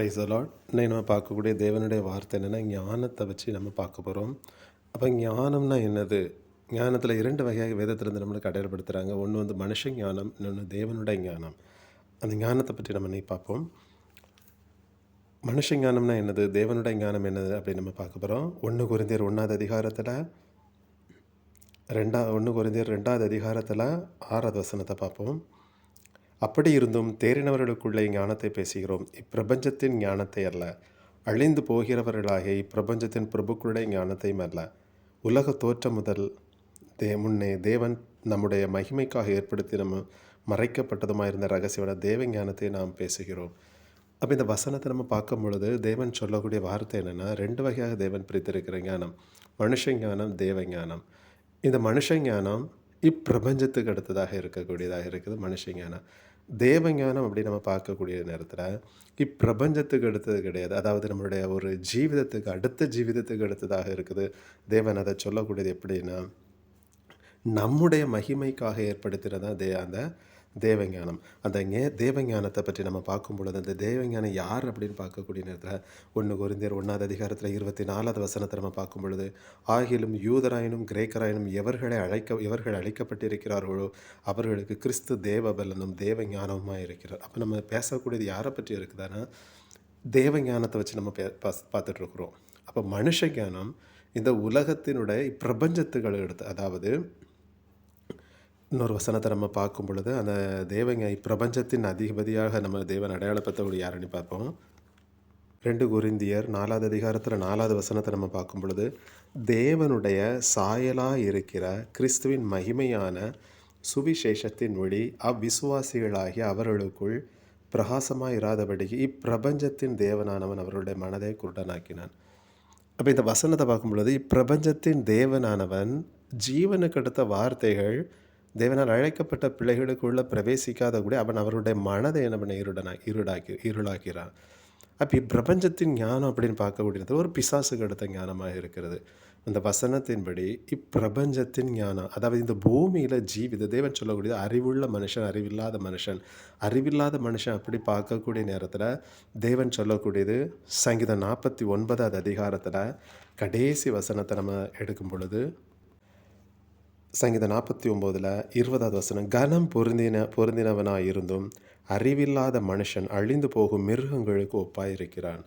Price allot. இன்னைக்கு நம்ம பார்க்கக்கூடிய தேவனுடைய வார்த்தை என்னென்னா, ஞானத்தை வச்சு நம்ம பார்க்க போகிறோம். அப்போ ஞானம்னா என்னது? ஞானத்தில் 2 வகையாக வேதத்திலிருந்து நம்மளுக்கு அடையாளப்படுத்துகிறாங்க. ஒன்று வந்து மனுஷ ஞானம், இன்னொன்று தேவனுடைய ஞானம். அந்த ஞானத்தை பற்றி நம்ம இன்னைக்கு பார்ப்போம். மனுஷ ஞானம்னா என்னது, தேவனுடைய ஞானம் என்னது அப்படின்னு நம்ம பார்க்க போகிறோம். 1 கொரிந்தியர் 1வது அதிகாரத்தில் 1 கொரிந்தியர் 2வது அதிகாரத்தில் 6வது வசனத்தை பார்ப்போம். அப்படி இருந்தும் தேறினவர்களுக்குள்ளே ஞானத்தை பேசுகிறோம், இப்பிரபஞ்சத்தின் ஞானத்தை அல்ல, அழிந்து போகிறவர்களாகிய இப்பிரபஞ்சத்தின் பிரபுக்களுடைய ஞானத்தையும் அல்ல. உலக தோற்றம் முதல் முன்னே தேவன் நம்முடைய மகிமைக்காக ஏற்படுத்தி நம்ம மறைக்கப்பட்டதுமாயிருந்த ரகசியமான தேவ ஞானத்தை நாம் பேசுகிறோம். அப்போ இந்த வசனத்தை நம்ம பார்க்கும் பொழுது தேவன் சொல்லக்கூடிய வார்த்தை என்னென்னா, 2 வகையாக தேவன் பிரித்திருக்கிற ஞானம், மனுஷ ஞானம், தேவ ஞானம். இந்த மனுஷ ஞானம் இப்பிரபஞ்சத்துக்கு அடுத்ததாக இருக்கக்கூடியதாக இருக்குது மனுஷ ஞானம். தேவ ஞானம் அப்படி நம்ம பார்க்கக்கூடிய நேரத்தில் இப்பிரபஞ்சத்துக்கு அடுத்தது கிடையாது. அதாவது நம்மளுடைய ஒரு ஜீவிதத்துக்கு அடுத்த ஜீவிதத்துக்கு அடுத்ததாக இருக்குது. தேவன் அதை சொல்லக்கூடியது எப்படின்னா, நம்முடைய மகிமைக்காக ஏற்படுத்துகிறதா அந்த தேவஞானம். அந்த தேவஞானத்தை பற்றி நம்ம பார்க்கும் பொழுது, அந்த தேவஞானம் யார் அப்படின்னு பார்க்கக்கூடிய நேரத்தில் 1 கொரிந்தியர் 1வது அதிகாரத்தில் 24வது வசனத்தை நம்ம பார்க்கும் பொழுது, ஆகிலும் யூதராயினும் கிரேக்கராயினும் இவர்கள் அழைக்கப்பட்டிருக்கிறார்களோ அவர்களுக்கு கிறிஸ்து தேவபலனும் தேவஞானமாக இருக்கிறார். அப்போ நம்ம பேசக்கூடியது யாரை பற்றி இருக்குதானா, தேவஞானத்தை வச்சு நம்ம பார்த்துட்ருக்குறோம். அப்போ மனுஷ ஞானம் இந்த உலகத்தினுடைய பிரபஞ்சத்துக்களை எடுத்து, அதாவது இன்னொரு வசனத்தை நம்ம பார்க்கும் பொழுது, அந்த பிரபஞ்சத்தின் அதிபதியாக நம்ம தேவன் அடையாளப்படுத்தக்கூடிய யாருன்னு பார்ப்போம். 2 கொரிந்தியர் 4வது அதிகாரத்தில் 4வது வசனத்தை நம்ம பார்க்கும் பொழுது, தேவனுடைய சாயலாக இருக்கிற கிறிஸ்துவின் மகிமையான சுவிசேஷத்தின் ஒளி அவ்விசுவாசிகளாகிய அவர்களுக்குள் பிரகாசமாக இராதபடிக்கு இப்பிரபஞ்சத்தின் தேவனானவன் அவர்களுடைய மனதை குருடனாக்கினான். அப்போ இந்த வசனத்தை பார்க்கும் பொழுது, இப்பிரபஞ்சத்தின் தேவனானவன் ஜீவனுக்கு அடுத்த வார்த்தைகள் தேவனால் அழைக்கப்பட்ட பிள்ளைகளுக்குள்ளே பிரவேசிக்காத கூட அவன் அவருடைய மனதை என்ன பண்ண இருளாக்கிறான். அப்போ இப்பிரபஞ்சத்தின் ஞானம் அப்படின்னு பார்க்கக்கூடியது ஒரு பிசாசுக்கு அடுத்த ஞானமாக இருக்கிறது. அந்த வசனத்தின்படி இப்பிரபஞ்சத்தின் ஞானம், அதாவது இந்த பூமியில் தேவன் சொல்லக்கூடியது அறிவுள்ள மனுஷன், அறிவில்லாத மனுஷன் அப்படி பார்க்கக்கூடிய நேரத்தில் தேவன் சொல்லக்கூடியது சங்கீதம் 49வது அதிகாரத்தில் கடைசி வசனத்தை நம்ம எடுக்கும் பொழுது, சங்கீதம் 49ல் 20வது வசனம், கனம் பொருந்தினவனாக இருந்தும் அறிவில்லாத மனுஷன் அழிந்து போகும் மிருகங்களுக்கு ஒப்பாயிருக்கிறான்.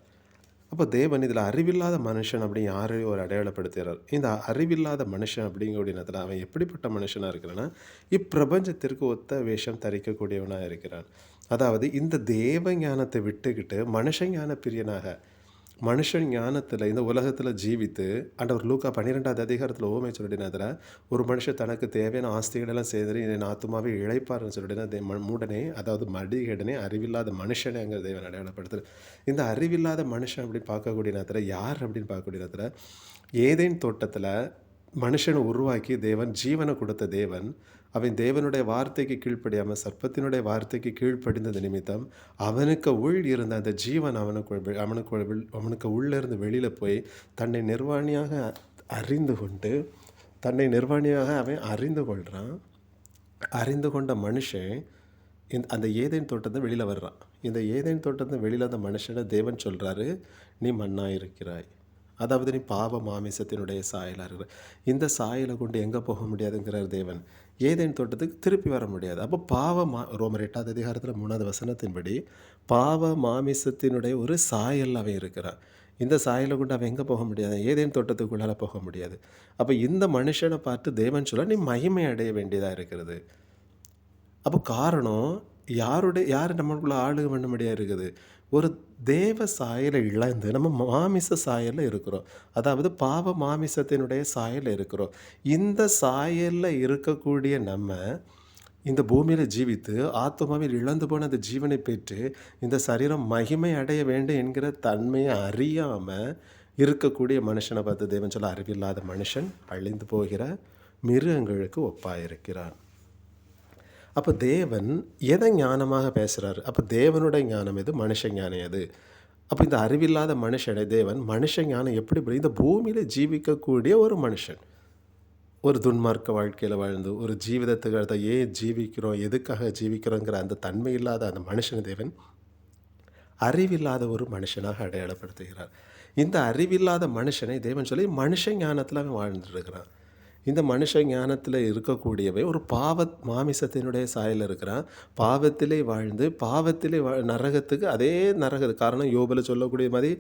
அப்போ தேவன் இதில் அறிவில்லாத மனுஷன் அப்படின்னு யாரையும் ஒரு அடையாளப்படுத்துகிறார். இந்த அறிவில்லாத மனுஷன் அப்படிங்கக்கூடிய நேரத்தில் அவன் எப்படிப்பட்ட மனுஷனாக இருக்கிறான்னா, இப்பிரபஞ்சத்திற்கு ஒத்த வேஷம் தரிக்கக்கூடியவனாக இருக்கிறான். அதாவது இந்த தேவ ஞானத்தை விட்டுக்கிட்டு மனுஷ ஞான பிரியனாக, மனுஷன் ஞானத்தில் இந்த உலகத்தில் ஜீவித்து, ஆண்டவர் லூக்கா 12வது அதிகாரத்தில் ஓமை சொல்லிடினதில், ஒரு மனுஷன் தனக்கு தேவையான ஆஸ்திகளெல்லாம் செய்து என் ஆத்துமாவே இழைப்பார்னு சொல்லிடினா மூடனே, அதாவது மடிகடனே, அறிவில்லாத மனுஷனே அங்கே தேவன் அடையாளப்படுத்துகிறார். இந்த அறிவில்லாத மனுஷன் அப்படின்னு பார்க்கக்கூடிய நேரத்தில் யார் அப்படின்னு பார்க்கக்கூடிய நேரத்தில், ஏதேன் தோட்டத்தில் மனுஷனை உருவாக்கி தேவன் ஜீவனை கொடுத்த தேவன், அவன் தேவனுடைய வார்த்தைக்கு கீழ்ப்படியாமல் சர்ப்பத்தினுடைய வார்த்தைக்கு கீழ்ப்படிந்தது நிமித்தம் அவனுக்கு உள் இருந்த அந்த ஜீவன் அவனுக்கு உள்ளிருந்து வெளியில் போய் தன்னை நிர்வாணியாக அவன் அறிந்து கொள்கிறான். அறிந்து கொண்ட மனுஷன் அந்த ஏதேன் தோட்டத்தை வெளியில் வர்றான். இந்த ஏதேன் தோட்டத்தை வெளியில் அந்த மனுஷனை தேவன் சொல்கிறாரு, நீ மண்ணாக இருக்கிறாய், அதாவது நீ பாவ மாமிசத்தினுடைய சாயலாக இருக்கிற. இந்த சாயலை கொண்டு எங்கே போக முடியாதுங்கிறார் தேவன். ஏதேன் தோட்டத்துக்கு திருப்பி வர முடியாது. அப்போ ரோமர் 8வது அதிகாரத்தில் 3வது வசனத்தின்படி பாவ மாமிசத்தினுடைய ஒரு சாயல் அவன் இருக்கிறான். இந்த சாயலை கொண்டு அவன் எங்கே போக முடியாது, ஏதேன் தோட்டத்துக்குள்ளால் போக முடியாது. அப்போ இந்த மனுஷனை பார்த்து தேவன் சொல்ல, நீ மகிமை அடைய வேண்டியதாக இருக்கிறது. அப்போ காரணம் யார் நம்மளுக்குள்ள ஆளுக பண்ண முடியாது இருக்குது, ஒரு தேவ சாயலை இழந்து நம்ம மாமிச சாயலில் இருக்கிறோம். அதாவது பாவ மாமிசத்தினுடைய சாயலில் இருக்கிறோம். இந்த சாயலில் இருக்கக்கூடிய நம்ம இந்த பூமியில் ஜீவித்து ஆத்மாவில் இழந்து போன அந்த ஜீவனை பெற்று இந்த சரீரம் மகிமை அடைய வேண்டும் என்கிற தன்மையை அறியாமல் இருக்கக்கூடிய மனுஷனை பார்த்து தேவன் சொல்ல, அறிவில்லாத மனுஷன் அழிந்து போகிற மிருகங்களுக்கு ஒப்பாயிருக்கிறான். அப்போ தேவன் எதை ஞானமாக பேசுகிறாரு? அப்போ தேவனுடைய ஞானம் எது, மனுஷ ஞானம் எது? அப்போ இந்த அறிவில்லாத மனுஷனை தேவன் மனுஷ ஞானம் எப்படி இந்த பூமியில் ஜீவிக்கக்கூடிய ஒரு மனுஷன், ஒரு துன்மார்க்க வாழ்க்கையில் வாழ்ந்து ஒரு ஜீவிதத்துக்கு அடுத்த ஏன் ஜீவிக்கிறோம், எதுக்காக ஜீவிக்கிறோங்கிற அந்த தன்மை இல்லாத அந்த மனுஷனை தேவன் அறிவில்லாத ஒரு மனுஷனாக அடையாளப்படுத்துகிறார். இந்த அறிவில்லாத மனுஷனை தேவன் சொல்லி மனுஷ ஞானத்தில் அவன் வாழ்ந்துருக்கிறான். இந்த மனுஷ ஞானத்தில் இருக்கக்கூடியவை ஒரு மாமிசத்தினுடைய சாயல் இருக்கிறான். பாவத்திலே வாழ்ந்து பாவத்திலே நரகத்துக்கு அதே காரணம் யோபில் சொல்லக்கூடிய மாதிரி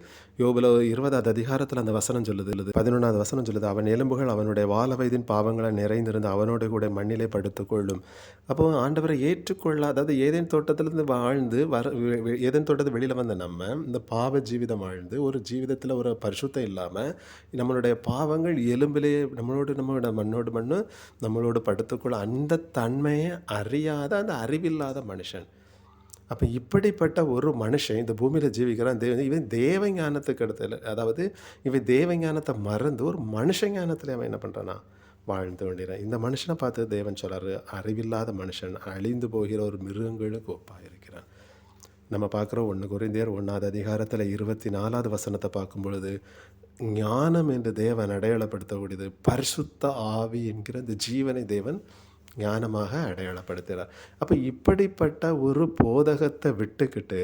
யோபில் 20வது அதிகாரத்தில் அந்த வசனம் சொல்லுது. 11வது வசனம் சொல்லுது, அவன் எலும்புகள் அவனுடைய வால வயதின் பாவங்களை நிறைந்திருந்து அவனோட கூட மண்ணிலே படுத்துக்கொள்ளும். அப்போ ஆண்டவரை ஏற்றுக்கொள்ள, அதாவது ஏதேன் தோட்டத்திலிருந்து வாழ்ந்து ஏதேன் தோட்டத்தை வெளியில் வந்த நம்ம இந்த பாவ ஜீவிதம் வாழ்ந்து ஒரு ஜீவிதத்தில் ஒரு பரிசுத்தம் இல்லாமல் நம்மளுடைய பாவங்கள் எலும்பிலே நம்மளோட மண்ணு நம்மளோடு படுத்துக்கொள்ள அந்த தன்மையை அறியாத அந்த அறிவில்லாத மனுஷன். அப்போ இப்படிப்பட்ட ஒரு மனுஷன் இந்த பூமியில் ஜீவிக்கிறான். இவன் தேவ ஞானத்துக்கு அடுத்த, அதாவது இவன் தேவ ஞானத்தை மறந்து ஒரு மனுஷ ஞானத்தில் அவன் என்ன பண்ணுறான்னா வாழ்ந்து கொண்டிறான். இந்த மனுஷனை பார்த்து தேவன் சொல்கிறாரு, அறிவில்லாத மனுஷன் அழிந்து போகிற ஒரு மிருகங்களுக்கு ஒப்பாக இருக்கிறான். நம்ம பார்க்குறோம் 1 கொரிந்தியர் 1வது அதிகாரத்தில் 24வது வசனத்தை பார்க்கும் பொழுது, ஞானம் என்று தேவன் அடையாளப்படுத்தக்கூடியது பரிசுத்த ஆவி என்கிற இந்த ஜீவனை தேவன் ஞானமாக அடையாளப்படுத்துகிறார். அப்போ இப்படிப்பட்ட ஒரு போதகத்தை விட்டுக்கிட்டு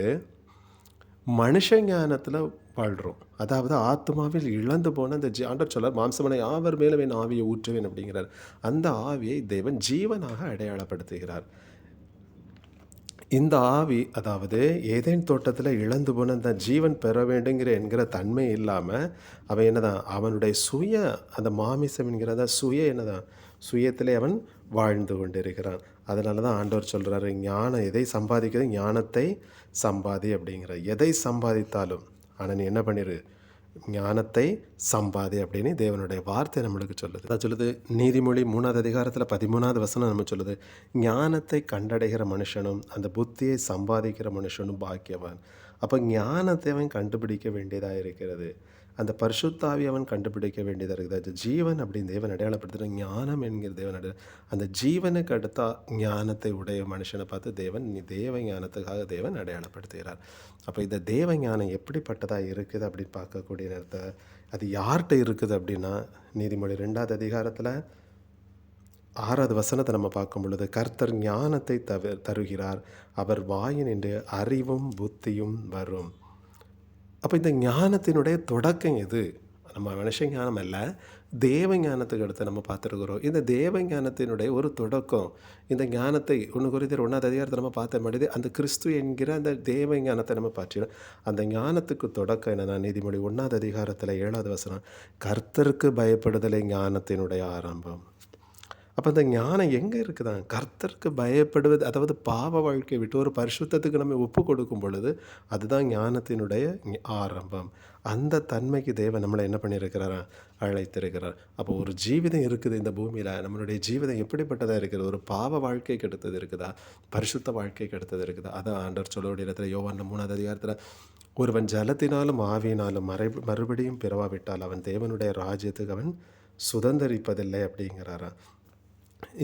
மனுஷ ஞானத்தில் வாழ்கிறோம். அதாவது ஆத்மாவில் இழந்து போன அந்த ஆண்டவர் சொல்லார், மாம்சமனை யாவர் மேலும் என் ஆவியை ஊற்றுவேன் அப்படிங்கிறார். அந்த ஆவியை தேவன் ஜீவனாக அடையாளப்படுத்துகிறார். இந்த ஆவி, அதாவது ஏதேன் தோட்டத்தில் இழந்து போன அந்த ஜீவன் பெற வேண்டுங்கிற என்கிற தன்மை இல்லாமல் அவன் என்னதான் அவனுடைய அந்த மாமிசம் என்கிற அந்த சுயத்திலே அவன் வாழ்ந்து கொண்டிருக்கிறான். அதனால தான் ஆண்டவர் சொல்கிறாரு, ஞானம் எதை சம்பாதிக்கிறது, ஞானத்தை சம்பாதி அப்படிங்கிறார். எதை சம்பாதித்தாலும் ஆனால் நீ என்ன பண்ணிடு, ஞானத்தை சம்பாதி அப்படின்னு தேவனுடைய வார்த்தை நம்மளுக்கு சொல்லுது. அதான் சொல்லுது நீதிமொழி 3வது அதிகாரத்தில் 13வது வசனம் நம்ம சொல்லுது, ஞானத்தை கண்டடைகிற மனுஷனும் அந்த புத்தியை சம்பாதிக்கிற மனுஷனும் பாக்கியவான். அப்போ ஞானத்தை அவன் கண்டுபிடிக்க வேண்டியதாக இருக்கிறது. அந்த பரிசுத்தாவி அவன் கண்டுபிடிக்க வேண்டியதாக இருக்குது. அது ஜீவன் அப்படின்னு தேவன் அடையாளப்படுத்துகிற ஞானம் என்கிற தேவன் அந்த ஜீவனுக்கு அடுத்த ஞானத்தை உடைய மனுஷனை பார்த்து தேவன் தேவ ஞானத்துக்காக தேவன் அடையாளப்படுத்துகிறார். அப்போ இந்த தேவ ஞானம் எப்படிப்பட்டதாக இருக்குது அப்படின்னு பார்க்கக்கூடிய நேரத்தை அது யார்கிட்ட இருக்குது அப்படின்னா, நீதிமொழி 2வது அதிகாரத்தில் 6வது வசனத்தை நம்ம பார்க்கும் பொழுது, கர்த்தர் ஞானத்தை தருகிறார், அவர் வாயினின்று அறிவும் புத்தியும் வரும். அப்போ இந்த ஞானத்தினுடைய தொடக்கம் எது? நம்ம மனுஷ ஞானம் அல்ல, தேவ ஞானத்துக்கு அடுத்து நம்ம பார்த்துருக்குறோம். இந்த தேவ ஞானத்தினுடைய ஒரு தொடக்கம், இந்த ஞானத்தை 1 கொரிந்தியர் 1வது அதிகாரத்தை நம்ம பார்த்த மாதிரி அந்த கிறிஸ்து என்கிற அந்த தேவ ஞானத்தை நம்ம பார்த்துடும். அந்த ஞானத்துக்கு தொடக்கம் என்னன்னா, நீதிமொழி 1வது அதிகாரத்தில் 7வது வசனம், கர்த்தருக்கு பயப்படுதலை ஞானத்தினுடைய ஆரம்பம். அப்போ அந்த ஞானம் எங்கே இருக்குதான்? கர்த்தருக்கு பயப்படுவது, அதாவது பாவ வாழ்க்கையை விட்டு ஒரு பரிசுத்தத்துக்கு நம்ம ஒப்பு கொடுக்கும் பொழுது அதுதான் ஞானத்தினுடைய ஆரம்பம். அந்த தன்மைக்கு தேவன் நம்மளை என்ன பண்ணியிருக்கிறாரா, அழைத்திருக்கிறார். அப்போ ஒரு ஜீவிதம் இருக்குது இந்த பூமியில். நம்மளுடைய ஜீவிதம் எப்படிப்பட்டதாக இருக்குது? ஒரு பாவ வாழ்க்கைக்கு அடுத்தது இருக்குதா, பரிசுத்த வாழ்க்கைக்கு அடுத்தது இருக்குதா? அதான் ஆண்டவர் சொல்லக்கூடிய இடத்துல யோவான் 3வது அதிகாரத்தில், ஒருவன் ஜலத்தினாலும் ஆவியினாலும் மறுபடியும் பிறவாவிட்டால் அவன் தேவனுடைய ராஜ்யத்துக்கு அவன் சுதந்திரிப்பதில்லை அப்படிங்கிறாரா.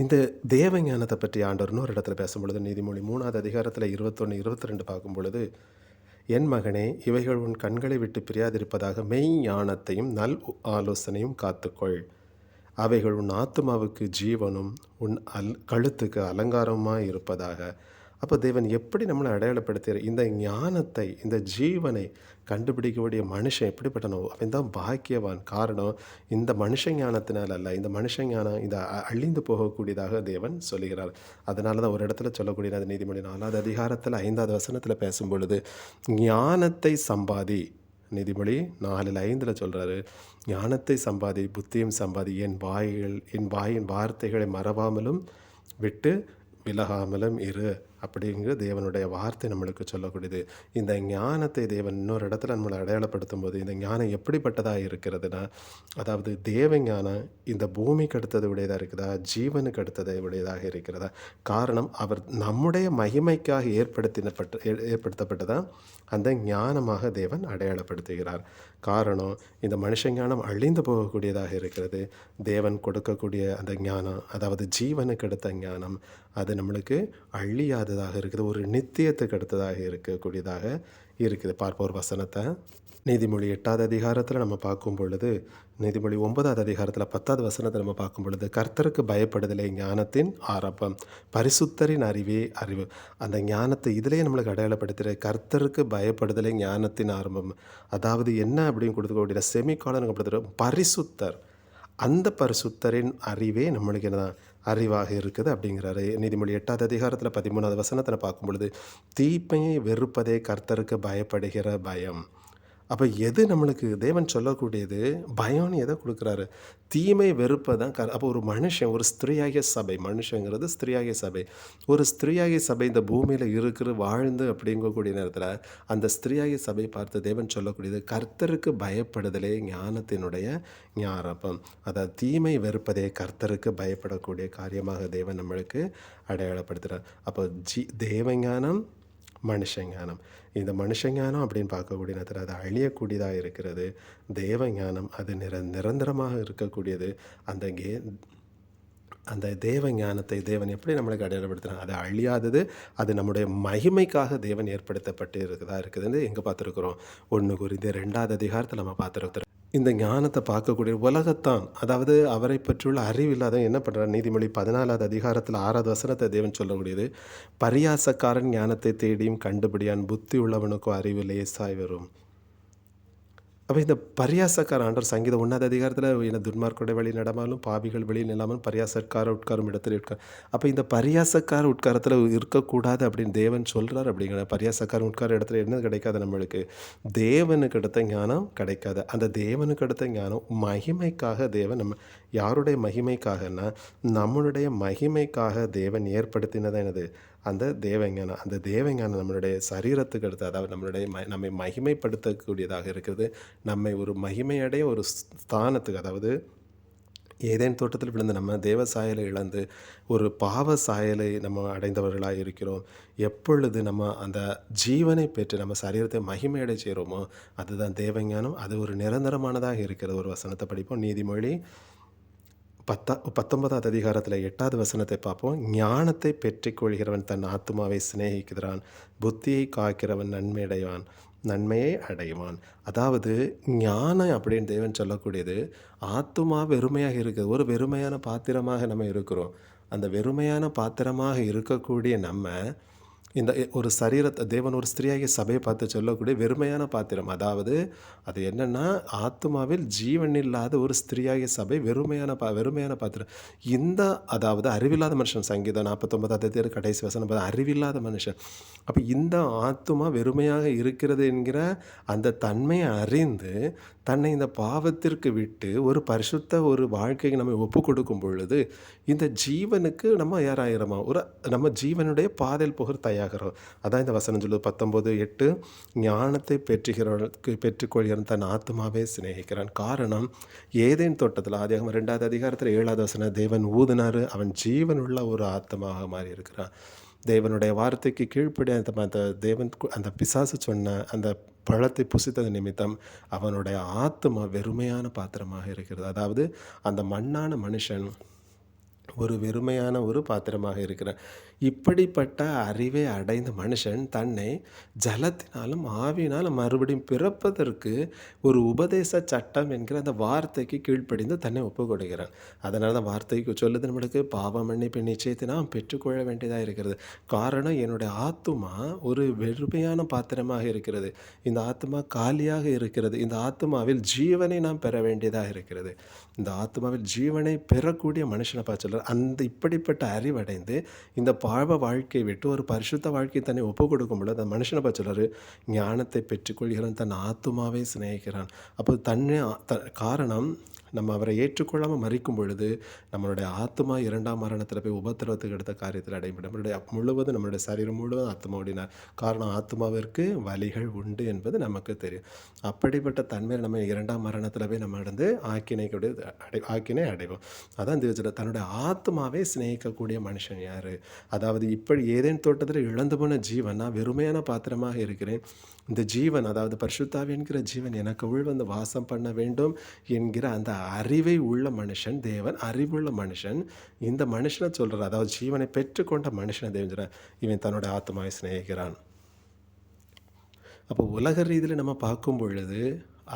இந்த தேவ ஞானத்தை பற்றி ஆண்டவர் இன்னொரு இடத்துல பேசும்பொழுது, நீதிமொழி 3வது அதிகாரத்தில் 21, 22 பார்க்கும் பொழுது, என் மகனே, இவைகள் உன் கண்களை விட்டு பிரியாதிருப்பதாக மெய் ஞானத்தையும் நல் ஆலோசனையும் காத்துக்கொள். அவைகள் உன் ஆத்துமாவுக்கு ஜீவனும் உன் கழுத்துக்கு அலங்காரமாக இருப்பதாக. அப்போ தேவன் எப்படி நம்மளை அடையாளப்படுத்துகிற இந்த ஞானத்தை, இந்த ஜீவனை கண்டுபிடிக்கக்கூடிய மனுஷன் எப்படிப்பட்டனோ அவன் தான் பாக்கியவான். காரணம், இந்த மனுஷ ஞானத்தினால் அல்ல, இந்த மனுஷ ஞானம் இந்த அழிந்து போகக்கூடியதாக தேவன் சொல்லுகிறார். அதனால தான் ஒரு இடத்துல சொல்லக்கூடிய நீதிமொழி 4வது அதிகாரத்தில் 5வது வசனத்தில் பேசும் பொழுது, ஞானத்தை சம்பாதி. நீதிமொழி 4:5 சொல்கிறாரு, ஞானத்தை சம்பாதி, புத்தியும் சம்பாதி, என் வாயின் வார்த்தைகளை மறவாமலும் விட்டு விலகாமலும் இரு அப்படிங்கிற தேவனுடைய வார்த்தை நம்மளுக்கு சொல்லக்கூடியது. இந்த ஞானத்தை தேவன் இன்னொரு இடத்துல நம்மளை அடையாளப்படுத்தும் போது, இந்த ஞானம் எப்படிப்பட்டதாக இருக்கிறதுனா, அதாவது தேவ ஞானம் இந்த பூமிக்கு அடுத்தது உடையதாக இருக்குதா, ஜீவனுக்கு அடுத்ததை உடையதாக இருக்கிறதா? காரணம், அவர் நம்முடைய மகிமைக்காக ஏற்படுத்தப்பட்டதான் அந்த ஞானமாக தேவன் அடையாளப்படுத்துகிறார். காரணம், இந்த மனுஷ ஞானம் அழிந்து போகக்கூடியதாக இருக்கிறது. தேவன் கொடுக்கக்கூடிய அந்த ஞானம், அதாவது ஜீவனுக்கு அடுத்த ஞானம், அது நம்மளுக்கு அழியாததாக இருக்குது, ஒரு நித்தியத்துக்கு அடுத்ததாக இருக்கக்கூடியதாக இருக்குது. பார்ப்போம் ஒரு வசனத்தை. நீதிமொழி 8வது அதிகாரத்தில் நம்ம பார்க்கும் பொழுது, நீதிமொழி 9வது அதிகாரத்தில் 10வது வசனத்தை நம்ம பார்க்கும் பொழுது, கர்த்தருக்கு பயப்படுதலே ஞானத்தின் ஆரம்பம், பரிசுத்தரின் அறிவே அறிவு. அந்த ஞானத்தை இதிலேயே நம்மளுக்கு அடையாளப்படுத்துகிற கர்த்தருக்கு பயப்படுதலே ஞானத்தின் ஆரம்பம். அதாவது என்ன அப்படின்னு கொடுத்துக்கூடிய செமிகாலன் கொடுத்துட்டு பரிசுத்தர், அந்த பரிசுத்தரின் அறிவே நம்மளுக்கு என்னதான் அறிவாக இருக்குது அப்படிங்கிறாரு. நீதிமொழி 8வது அதிகாரத்தில் 13வது வசனத்தில் பார்க்கும் பொழுது, தீமையை வெறுப்பதே கர்த்தருக்கு பயப்படுகிற பயம். அப்போ எது நம்மளுக்கு தேவன் சொல்லக்கூடியது பயம்னு எதை கொடுக்குறாரு? தீமை வெறுப்பை தான் அப்போ ஒரு மனுஷன், ஒரு ஸ்திரீயாகிய சபை, மனுஷங்கிறது ஸ்திரீயாகிய சபை, ஒரு ஸ்திரீயாகிய சபை இந்த பூமியில் இருக்கிற வாழ்ந்து அப்படிங்கக்கூடிய நேரத்தில் அந்த ஸ்திரீயாகிய சபை பார்த்து தேவன் சொல்லக்கூடியது கர்த்தருக்கு பயப்படுதலே ஞானத்தினுடைய ஞானப்பம். அதாவது தீமை வெறுப்பதே கர்த்தருக்கு பயப்படக்கூடிய காரியமாக தேவன் நம்மளுக்கு அடையாளப்படுத்துகிறார். அப்போ தேவஞானம், மனுஷஞானம். இந்த மனுஷஞானம் அப்படின்னு பார்க்கக்கூடிய நேரத்தில் அது அழியக்கூடியதாக இருக்கிறது. தேவஞானம் அது நிரந்தரமாக இருக்கக்கூடியது. அந்த தேவ ஞானத்தை தேவன் எப்படி நம்மளுக்கு அடையாளப்படுத்துகிறாங்க? அது அழியாதது, அது நம்முடைய மகிமைக்காக தேவன் ஏற்படுத்தப்பட்டு இருக்குதுன்னு எங்கே பார்த்துருக்குறோம்? 1 கொரிந்தியர் 2வது அதிகாரத்தில் நம்ம பார்த்துருக்குறோம். இந்த ஞானத்தை பார்க்கக்கூடிய உலகத்தான், அதாவது அவரை பற்றியுள்ள அறிவு இல்லாத என்ன பண்ணுறார்? நீதிமொழி 14வது அதிகாரத்தில் 6வது வசனத்தை தேவன் சொல்லக்கூடியது, பரியாசக்காரன் ஞானத்தை தேடியும் கண்டுபிடியான், புத்தி உள்ளவனுக்கோ அறிவு லேசாய் வரும். அப்போ இந்த பரியாசக்கார ஆண்டவர் சங்கீதம் 1வது அதிகாரத்தில் என்ன துன்மார்க்கருடைய வழி நடமாலும் பாவிகள் வெளியில் நில்லாமல் பரியாசக்கார உட்காரும் இடத்துல இருக்கார். அப்போ இந்த பரியாசக்கார உட்காரத்தில் இருக்கக்கூடாது அப்படின்னு தேவன் சொல்கிறார். அப்படிங்கிற பரியாசக்கார உட்கார இடத்துல என்ன கிடைக்காது? நம்மளுக்கு தேவனுக்கு அடுத்த ஞானம் கிடைக்காது. அந்த தேவனுக்கு அடுத்த ஞானம் மகிமைக்காக தேவன் நம்ம யாருடைய மகிமைக்காகன்னா நம்மளுடைய மகிமைக்காக தேவன் ஏற்படுத்தினதான் என்னது? அந்த தேவஞானம். அந்த தேவஞானம் நம்மளுடைய சரீரத்துக்கு அடுத்து, அதாவது நம்மளுடைய நம்மை மகிமைப்படுத்தக்கூடியதாக இருக்கிறது. நம்மை ஒரு மகிமையடைய ஒரு ஸ்தானத்துக்கு, அதாவது ஏதேன் தோட்டத்தில் விழுந்து நம்ம தேவ சாயலை இழந்து ஒரு பாவ சாயலை நம்ம அடைந்தவர்களாக இருக்கிறோம். எப்பொழுது நம்ம அந்த ஜீவனை பெற்று நம்ம சரீரத்தை மகிமையடை செய்கிறோமோ அதுதான் தேவஞானம். அது ஒரு நிரந்தரமானதாக இருக்கிறது. ஒரு வசனத்தை படிப்போம். நீதிமொழி 19வது அதிகாரத்தில் 8வது வசனத்தை பார்ப்போம். ஞானத்தை பெற்றுக்கொள்கிறவன் தன் ஆத்துமாவை சிநேகிக்கிறான், புத்தியை காக்கிறவன் நன்மையை அடைவான். அதாவது ஞானம் அப்படின்னு தேவன் சொல்லக்கூடியது ஆத்துமா வெறுமையாக இருக்குது. ஒரு வெறுமையான பாத்திரமாக நம்ம இருக்கிறோம். அந்த வெறுமையான பாத்திரமாக இருக்கக்கூடிய நம்ம இந்த ஒரு சரீரத்தை தேவன் ஒரு ஸ்திரீயாகிய சபையை பார்த்து சொல்லக்கூடிய வெறுமையான பாத்திரம். அதாவது அது என்னென்னா ஆத்துமாவில் ஜீவன் இல்லாத ஒரு ஸ்திரீயாகிய சபை வெறுமையான பாத்திரம். அதாவது அறிவில்லாத மனுஷன். சங்கீதம் 49வது கடைசி வசனம் அறிவில்லாத மனுஷன். அப்போ இந்த ஆத்துமா வெறுமையாக இருக்கிறது என்கிற அந்த தன்மையை அறிந்து தன்னை இந்த பாவத்திற்கு விட்டு ஒரு பரிசுத்த ஒரு வாழ்க்கைக்கு நம்ம ஒப்பு கொடுக்கும் பொழுது இந்த ஜீவனுக்கு நம்ம யாராகிறோமா? நம்ம ஜீவனுடைய பாதையில் போகிற தயாகிறோம். அதான் இந்த வசனம் சொல்லுது 19:8, ஞானத்தை பெற்றுக்கொள்கிறான் தன் ஆத்மாவே சிநேகிக்கிறான். காரணம், ஏதேன் தோட்டத்தில் ஆதியாகமம் 2வது அதிகாரத்தில் 7வது வசனம் தேவன் ஊதினார், அவன் ஜீவனுள்ள ஒரு ஆத்மாவாக மாறி இருக்கிறான். தேவனுடைய வார்த்தைக்கு கீழ்ப்படி அந்த பிசாசு சொன்ன அந்த பழத்தை புசித்தது நிமித்தம் அவனுடைய ஆத்மா வெறுமையான பாத்திரமாக இருக்கிறது. அதாவது அந்த மண்ணான மனுஷன் ஒரு வெறுமையான ஒரு பாத்திரமாக இருக்கிறார். இப்படிப்பட்ட அறிவை அடைந்த மனுஷன் தன்னை ஜலத்தினாலும் ஆவியினாலும் மறுபடியும் பிறப்பதற்கு ஒரு உபதேச சட்டம் என்கிற அந்த வார்த்தைக்கு கீழ்ப்படிந்து தன்னை ஒப்பு கொடுக்கிறான். அதனால தான் வார்த்தைக்கு சொல்லுது நம்மளுக்கு பாவ மன்னிப்பு நிச்சயத்தை நாம் பெற்றுக்கொள்ள வேண்டியதாக இருக்கிறது. காரணம், என்னுடைய ஆத்துமா ஒரு வெறுமையான பாத்திரமாக இருக்கிறது. இந்த ஆத்மா காலியாக இருக்கிறது. இந்த ஆத்மாவில் ஜீவனை நாம் பெற வேண்டியதாக இருக்கிறது. இந்த ஆத்மாவில் ஜீவனை பெறக்கூடிய மனுஷனை பார்த்து சொல்கிறார். இப்படிப்பட்ட அறிவடைந்து இந்த பாவ வாழ்க்கையை விட்டு ஒரு பரிசுத்த வாழ்க்கையை தன்னை ஒப்பு கொடுக்கும் பொழுது அந்த மனுஷனை பார்த்து சொல்கிறார், ஞானத்தை பெற்றுக்கொள்கிறான், தன் ஆத்துமாவை சிநேகிக்கிறான். அப்போ காரணம், நம்ம அவரை ஏற்றுக்கொள்ளாமல் மறிக்கும் பொழுது நம்மளுடைய ஆத்மா 2ஆம் மரணத்தில் போய் உபத்திரவத்துக்கு எடுத்த காரியத்தில் அடைபடும். நம்மளுடைய சரீரம் முழுவதும் ஆத்மா ஓடினார். காரணம், ஆத்மாவிற்கு வலிகள் உண்டு என்பது நமக்கு தெரியும். அப்படிப்பட்ட தன்மையில் நம்ம 2ஆம் மரணத்தில் போய் நம்ம நடந்து ஆக்கினை அடைவோம். அதான் தன்னுடைய ஆத்மாவை சிநேகிக்கக்கூடிய மனுஷன் யார்? அதாவது இப்படி ஏதேன் தோட்டத்தில் இழந்து போன ஜீவன், நான் வெறுமையான பாத்திரமாக இருக்கிறேன், இந்த ஜீவன், அதாவது பரிசுத்தாவி என்கிற ஜீவன் எனக்கு உள் வந்து வாசம் பண்ண வேண்டும் என்கிற அந்த அறிவை உள்ள மனுஷன், தேவன் அறிவுள்ள மனுஷன் இந்த மனுஷனை சொல்கிறார். அதாவது ஜீவனை பெற்றுக்கொண்ட மனுஷனை தேவன் சொல்கிறார், இவன் தன்னோட ஆத்மாவை சிநேகிக்கிறான். அப்போ உலக ரீதியில நம்ம பார்க்கும் பொழுது,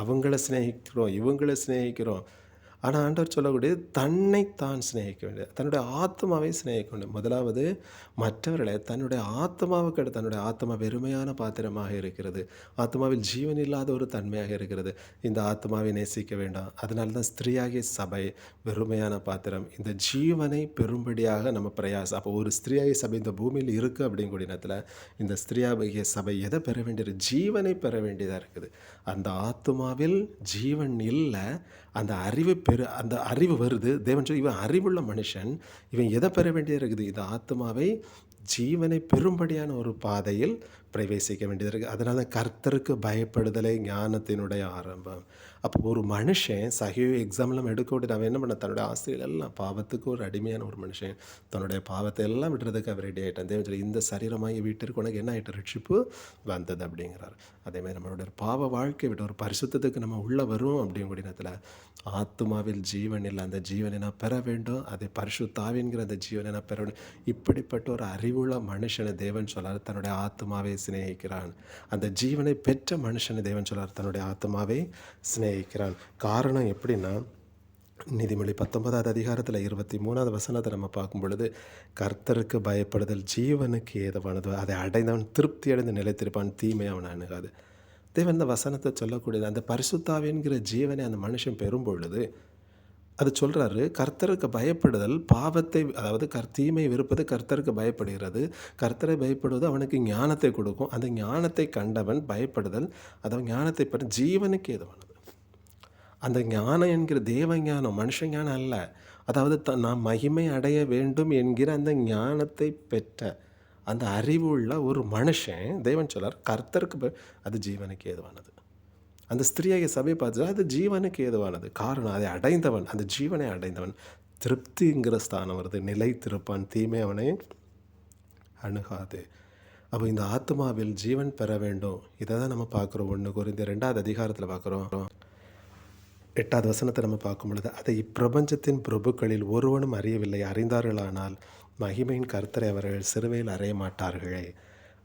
அவங்கள சிநேகிக்கிறோம், இவங்கள சிநேகிக்கிறோம். ஆனா ஆண்டவர் சொல்லக்கூடியது தன்னைத்தான் சிநேகிக்க வேண்டியது. தன்னுடைய ஆத்துமாவை சிநேகிக்க வேண்டும். முதலாவது மற்றவர்களை தன்னுடைய ஆத்துமாவுக்கு அடுத்து தன்னுடைய ஆத்துமா வெறுமையான பாத்திரமாக இருக்கிறது. ஆத்துமாவில் ஜீவன் இல்லாத ஒரு தன்மையாக இருக்கிறது. இந்த ஆத்துமாவை நேசிக்க வேண்டாம். அதனால தான் ஸ்திரீயாகிய சபை வெறுமையான பாத்திரம். இந்த ஜீவனை பெறும்படியாக நம்ம பிரயாசம். அப்போ ஒரு ஸ்திரீயாகிய சபை இந்த பூமியில் இருக்குது அப்படிங்கக்கூடிய நேரத்தில் இந்த ஸ்திரீயாகிய சபை எதை பெற வேண்டியது? ஜீவனை பெற வேண்டியதாக இருக்குது. அந்த ஆத்துமாவில் ஜீவன் இல்லை. அந்த அறிவு வருது. தேவன் சொல்லி இவன் அறிவுள்ள மனுஷன். இவன் எதை பெற வேண்டியது இருக்குது? இந்த ஆத்துமாவை ஜீவனை பெறும்படியான ஒரு பாதையில் பிரவேசிக்க வேண்டியது இருக்குது. அதனால கர்த்தருக்கு பயப்படுதலே ஞானத்தினுடைய ஆரம்பம். அப்போ ஒரு மனுஷன் சகியோ எக்ஸாம்லாம் நம்ம எடுக்கவிட்டு அவன் என்ன பண்ண தன்னுடைய ஆசைகள் எல்லாம் பாவத்துக்கு ஒரு அடிமையான ஒரு மனுஷன் தன்னுடைய பாவத்தை எல்லாம் விடுறதுக்கு அவர் ரெடி ஆகிட்டான். தேவன் சொல்லி இந்த சரீரமாகி வீட்டிற்கு உனக்கு என்ன ஆகிட்டு ரட்சிப்பு வந்தது அப்படிங்கிறார். அதேமாதிரி நம்மளுடைய பாவ வாழ்க்கை விட்டு ஒரு பரிசுத்தத்துக்கு நம்ம உள்ளே வரும் அப்படிங்கிற நேரத்தில் ஆத்துமாவில் ஜீவன் இல்லை. அந்த ஜீவனை நான் பெற வேண்டும். அதை பரிசுத்தாவின்கிற அந்த ஜீவனை நான் பெற வேண்டும். இப்படிப்பட்ட ஒரு அறிவுள்ள மனுஷனை தேவன் சொல்லார் தன்னுடைய ஆத்துமாவை சிநேகிக்கிறான். அந்த ஜீவனை பெற்ற மனுஷனை தேவன் சொல்லார் தன்னுடைய ஆத்துமாவை சிநேகிக்கிறான். காரணம் எப்படின்னா, நீதிமொழி 19வது அதிகாரத்தில் 23வது வசனத்தை நம்ம பார்க்கும் பொழுது, கர்த்தருக்கு பயப்படுதல் ஜீவனுக்கு ஏதுவானது, அதை அடைந்தவன் திருப்தி அடைந்து நிலைத்திருப்பான், தீமை அவனை அணுகாது. தேவன் இந்த வசனத்தை சொல்லக்கூடியது அந்த பரிசுத்தாவின்கிற ஜீவனை அந்த மனுஷன் பெறும் பொழுது அது சொல்கிறாரு, கர்த்தருக்கு பயப்படுதல் பாவத்தை, அதாவது தீமை வெறுப்பது கர்த்தருக்கு பயப்படுகிறது. கர்த்தரை பயப்படுவது அவனுக்கு ஞானத்தை கொடுக்கும். அந்த ஞானத்தை கண்டவன் பயப்படுதல், அதாவது ஞானத்தை பெற ஜீவனுக்கு ஏதுவானது. அந்த ஞானம் என்கிற தேவ ஞானம், மனுஷ ஞானம் அல்ல. அதாவது நாம் மகிமை அடைய வேண்டும் என்கிற அந்த ஞானத்தை பெற்ற அந்த அறிவுள்ள ஒரு மனுஷன் தேவன் சொல்லார் கர்த்தருக்கு அது ஜீவனுக்கு ஏதுவானது. அந்த ஸ்திரீயாகிய சபை பார்த்து அது ஜீவனுக்கு ஏதுவானது. காரணம் அதை அடைந்தவன், அந்த ஜீவனை அடைந்தவன் திருப்திங்கிற ஸ்தானம் வருது. நிலைத்திருப்பான், தீமை அவனை அணுகாது. அப்போ இந்த ஆத்மாவில் ஜீவன் பெற வேண்டும். இதை தான் நம்ம பார்க்குறோம். 1 கொரிந்தியர் 2வது அதிகாரத்தில் பார்க்குறோம். 8வது வசனத்தை நம்ம பார்க்கும் பொழுது, அதை இப்பிரபஞ்சத்தின் பிரபுக்களில் ஒருவனும் அறியவில்லை, அறிந்தார்களானால் மகிமையின் கர்த்தரை அவர்கள் சிறுவையில் அறைய மாட்டார்களே.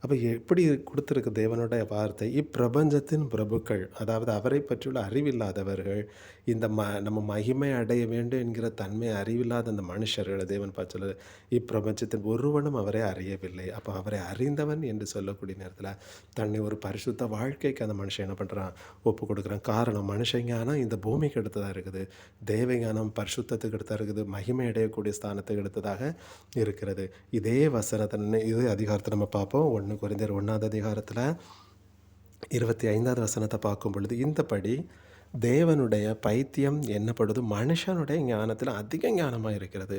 அப்போ எப்படி கொடுத்துருக்கு தேவனுடைய வார்த்தை? இப்பிரபஞ்சத்தின் பிரபுக்கள், அதாவது அவரை பற்றியுள்ள அறிவில்லாதவர்கள், இந்த நம்ம மகிமை அடைய வேண்டும் என்கிற தன்மை அறிவில்லாத அந்த மனுஷர்களை தேவன் பார்த்து சொல்லுது, இப்பிரபஞ்சத்தின் ஒருவனும் அவரை அறியவில்லை. அப்போ அவரை அறிந்தவன் என்று சொல்லக்கூடிய நேரத்தில் தன்னை ஒரு பரிசுத்த வாழ்க்கைக்கு அந்த மனுஷன் என்ன பண்ணுறான்? ஒப்பு கொடுக்குறான். காரணம், மனுஷஞானம் இந்த பூமிக்கு எடுத்ததாக இருக்குது, தேவஞானம் பரிசுத்தத்துக்கு எடுத்ததாக இருக்குது, மகிமை அடையக்கூடிய ஸ்தானத்துக்கு எடுத்ததாக இருக்கிறது. இதே வசனத்தை இதே அதிகாரத்தை நம்ம பார்ப்போம். 1 கொரிந்தியர் 1வது அதிகாரத்தில் 25வது வசனத்தை பார்க்கும் பொழுது, இந்தபடி தேவனுடைய பைத்தியம் என்னப்படுவது மனுஷனுடைய ஞானத்தில் அதிக ஞானமாக இருக்கிறது,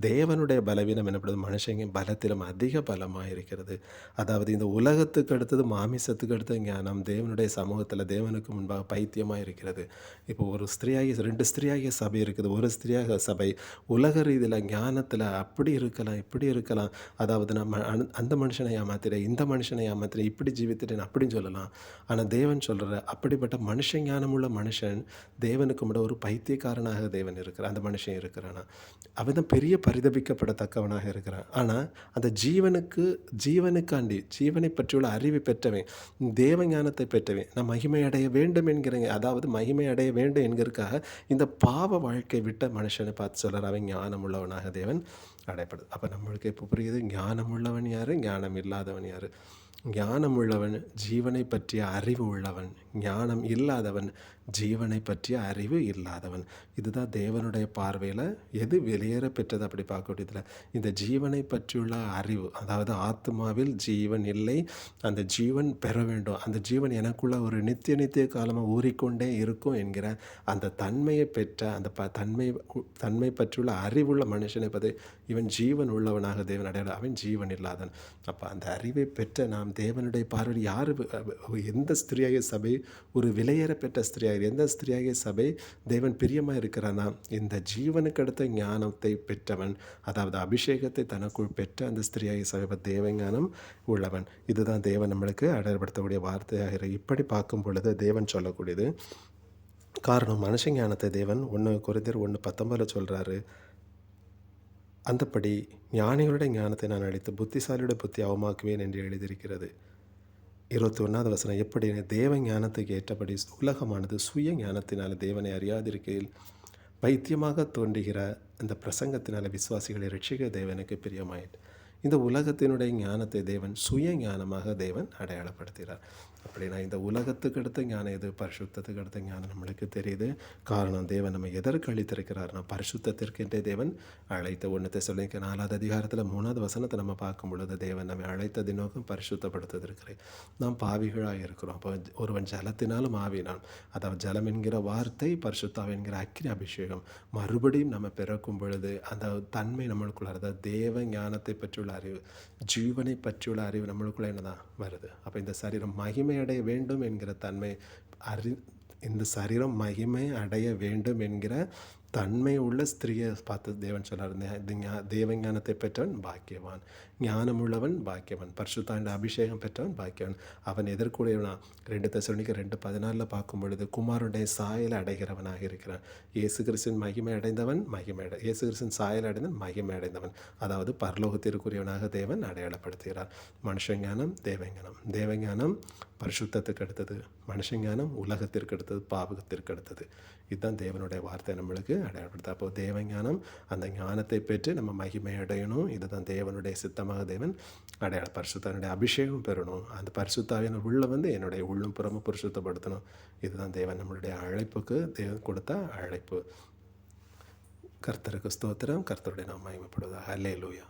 தேவனுடைய பலவீனம் என்னப்படுவது மனுஷங்க பலத்திலும் அதிக பலமாக இருக்கிறது. அதாவது இந்த உலகத்துக்கு அடுத்தது மாமிசத்துக்கு அடுத்த ஞானம் தேவனுடைய சமூகத்தில் தேவனுக்கு முன்பாக பைத்தியமாக இருக்கிறது. இப்போ ஒரு ஸ்திரீயாகிய 2 ஸ்திரீயாகிய சபை இருக்குது. ஒரு ஸ்திரீயாக சபை உலக ரீதியில் ஞானத்தில் அப்படி இருக்கலாம், இப்படி இருக்கலாம். அதாவது நம்ம அந்த மனுஷனை ஏமாத்திட, இந்த மனுஷனை ஏமாத்திட, இப்படி ஜீவித்திட்டேன் அப்படின்னு சொல்லலாம். ஆனால் தேவன் சொல்கிற அப்படிப்பட்ட மனுஷ ஞானமுள்ள மனுஷன் தேவனுக்கு முன்னாடி ஒரு பைத்தியக்காரனாக தேவன் இருக்கிறான். அந்த மனுஷன் இருக்கிறானா, அவன் தான் பெரிய பரிதபிக்கப்படத்தக்கவனாக இருக்கிறான். ஆனால் அந்த ஜீவனுக்காண்டி ஜீவனை பற்றியுள்ள அறிவை பெற்றவன், தேவ ஞானத்தை பெற்றவன், நான் மகிமை அடைய வேண்டும் என்கிறேன், அதாவது மகிமை அடைய வேண்டும் என்கிறதுக்காக இந்த பாவ வாழ்க்கை விட்ட மனுஷனை பார்த்து சொல்கிறார், அவன் ஞானம் உள்ளவனாக தேவன் அடைப்படுது. அப்போ நம்மளுக்கு எப்போ புரியுது? ஞானம் உள்ளவன் யார், ஞானம் இல்லாதவன் யார்? ஞானம் உள்ளவன் ஜீவனை பற்றிய அறிவு உள்ளவன், ஞானம் இல்லாதவன் ஜீவனை பற்றிய அறிவு இல்லாதவன். இதுதான் தேவனுடைய பார்வையில் எது வெளியேற பெற்றது அப்படி பார்க்கக்கூடியதில் இந்த ஜீவனை பற்றியுள்ள அறிவு, அதாவது ஆத்மாவில் ஜீவன் இல்லை, அந்த ஜீவன் பெற வேண்டும், அந்த ஜீவன் எனக்குள்ள ஒரு நித்திய காலமாக ஊறிக்கொண்டே இருக்கும் என்கிற அந்த தன்மையை பெற்ற அந்த தன்மை பற்றியுள்ள அறிவுள்ள மனுஷனை பற்றி இவன் ஜீவன் உள்ளவனாக தேவன் அடையாள, அவன் ஜீவன் இல்லாதவன். அப்போ அந்த அறிவை பெற்ற நாம் தேவனுடைய பார்வையில் யார், எந்த ஸ்திரீயாகிய சபை ஒரு விலையேற பெற்ற ஸ்திரீயாக, எந்த ஸ்திரீயாகிய சபை தேவன் பிரியமாக இருக்கிறானா, இந்த ஜீவனுக்கு அடுத்த ஞானத்தை பெற்றவன், அதாவது அபிஷேகத்தை தனக்குள் பெற்ற அந்த ஸ்திரீயாகிய சபை தேவஞானம் உள்ளவன். இதுதான் தேவன் நம்மளுக்கு அடையாளப்படுத்தக்கூடிய வார்த்தையாக இப்படி பார்க்கும் பொழுது தேவன் சொல்லக்கூடியது. காரணம், மனுஷ ஞானத்தை தேவன் 1 கொரிந்தியர் 1:19 சொல்கிறாரு, அந்தப்படி ஞானிகளுடைய ஞானத்தை நான் அழித்து புத்திசாலியுடைய புத்தி அவமாக்குவேன் என்று எழுதியிருக்கிறது. 21வது வசனம், எப்படி தேவ ஞானத்துக்கு ஏற்றபடி உலகமானது சுய ஞானத்தினால தேவனை அறியாதிருக்கையில் பைத்தியமாக தோன்றுகிற இந்த பிரசங்கத்தினால விசுவாசிகளை ரட்சிக்க தேவனுக்கு பிரியமாயிட்டு. இந்த உலகத்தினுடைய ஞானத்தை தேவன் சுய ஞானமாக தேவன் அடையாளப்படுத்துகிறார். அப்படின்னா இந்த உலகத்துக்கு அடுத்த ஞானம் எது? பரிசுத்தத்துக்கு அடுத்த ஞானம் நம்மளுக்கு தெரியுது. காரணம், தேவன் நம்ம எதற்கு அழைத்திருக்கிறார்னா பரிசுத்தத்திற்கென்றே தேவன் அழைத்த. 1 தெசலோனிக்கேயர் 4வது அதிகாரத்தில் 3வது வசனத்தை நம்ம பார்க்கும் பொழுது, தேவன் நம்மை அழைத்தது நோக்கம் பரிசுத்தப்படுத்துவதற்கிறேன். நாம் பாவிகளாக இருக்கிறோம். அப்போ ஒருவன் ஜலத்தினாலும் ஆவினான், அதாவது ஜலம் என்கிற வார்த்தை பரிசுத்தாவி என்கிற அக்கினி அபிஷேகம். மறுபடியும் நம்ம பிறக்கும் பொழுது அந்த தன்மை நம்மளுக்குள்ள, அதாவது தேவ ஞானத்தை பற்றியுள்ள அறிவு, ஜீவனை பற்றியுள்ள அறிவு நம்மளுக்குள்ள என்னதான் வருது. அப்போ இந்த சரீரம் மகிமை அடைய வேண்டும் என்கிற தன்மை, இந்த சரீரம் மகிமை அடைய வேண்டும் என்கிற தன்மை உள்ள ஸ்திரியை பார்த்து தேவன் சொன்னார், தேவ ஞானத்தை பெற்றவன் பாக்கியவான், ஞானமுள்ளவன் பாக்கியவன், பரிசுத்தாண்ட அபிஷேகம் பெற்றவன் பாக்கியவன். அவன் எதற்குடையவனா? 2 தெசலோனிக்கேயர் 2:14 பார்க்கும் பொழுது, குமாரனுடைய சாயலை அடைகிறவனாக இருக்கிறான். இயேசு கிறிஸ்துவின் மகிமை அடைந்தவன் இயேசு கிறிஸ்துவின் சாயல் அடைந்தவன் மகிமை அடைந்தவன். அதாவது பரலோகத்திற்குரியவனாக தேவன் அடையாளப்படுத்துகிறார். மனுஷ ஞானம், தேவஞானம். தேவஞானம் பரிசுத்தத்துக்கு அடுத்தது, மனுஷ ஞானம் உலகத்திற்கு அடுத்தது, பாவகத்திற்கு அடுத்தது. இதுதான் தேவனுடைய வார்த்தை நம்மளுக்கு அடையாளப்படுத்த. அப்போ தேவஞானம், அந்த ஞானத்தை பெற்று நம்ம மகிமை அடையணும். இதுதான் தேவனுடைய சித்தமாக தேவன் அடையாள. பரிசுத்தாவினுடைய அபிஷேகம் பெறணும். அந்த பரிசுத்தாவின் உள்ள என்னுடைய உள்ளும் புறமும் பரிசுத்தப்படுத்தணும். இதுதான் தேவன் நம்மளுடைய அழைப்புக்கு தேவன் கொடுத்த அழைப்பு. கர்த்தருக்கு ஸ்தோத்திரம். கர்த்தருடைய நாம் மகிமைப்படுவதாக. அல்லேலூயா.